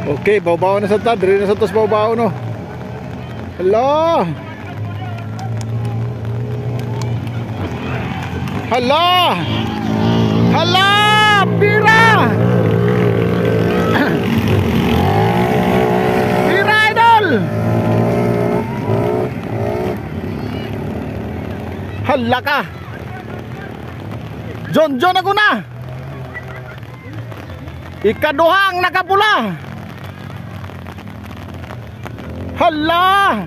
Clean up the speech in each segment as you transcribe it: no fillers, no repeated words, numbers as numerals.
Okay, bawbaw na sa tad, diri na sa tos bawbaw no. Hello. Hello. Hello, Pira. Pira idol. Hala ka. John ako na. Ikaduhang nakapula. Hala.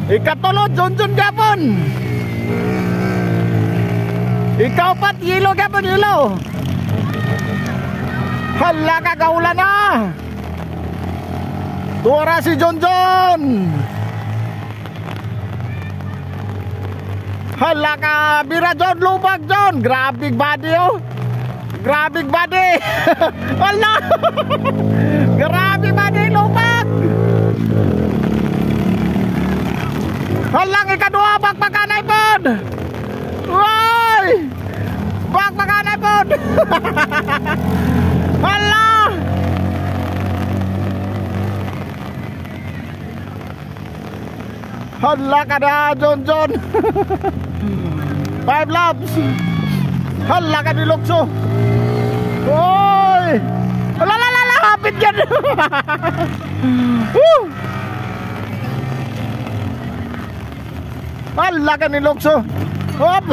Ikatulod John gapon. Ikaw pat yelo gapon yelo. Hala ka kaulan na. Tuara si John. Hala ka Bira John, lubag John. Grabing body oh. Grabing body. Hala. Grabing body lubag. Halang ikadua bakbakanay pod. Woy! Bakbakanay pod. Hala. Hala ka na John. 5 laps. Hala ka ni Lukso. Woy! Hala, hapit yan. Hala ka ni Lukso. Hop.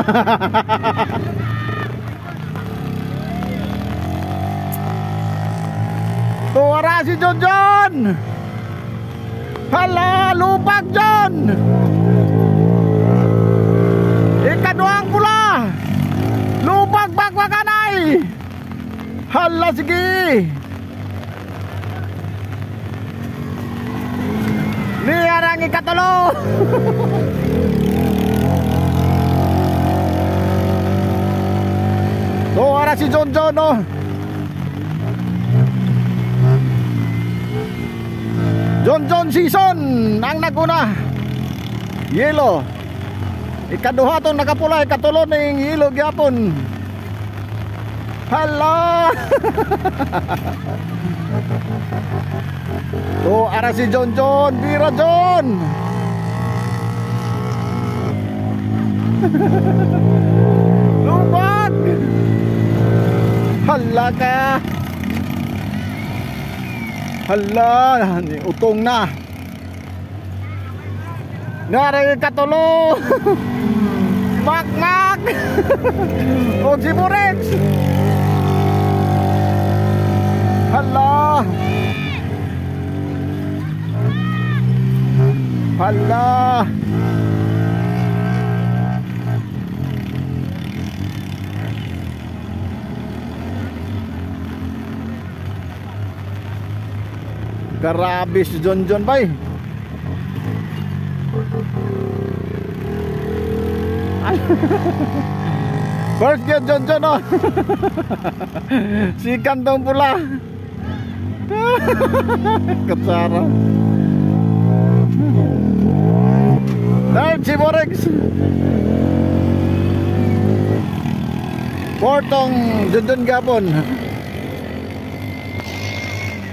Tuwara si John. Hala, lupag John. Ikaduang pula. Lupag bakbakanay. Hala, sige. Niyan ang ikatulo. Tuwara si John no. John season ang naguna. Yelo. Ikaduha tong nakapula, ikatulo ning yelo gyapon. Hala. Tuwara si John. Bira John. Lubag. Hala ka. Hala, utong na. Nari katulo. Makmak. O Jimurex. Hala. Hala. Grabe si John bay. First get John oh. Si kantong pula. Katsara. Third si Borex. Portong John gapon.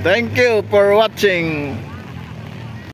Thank you for watching.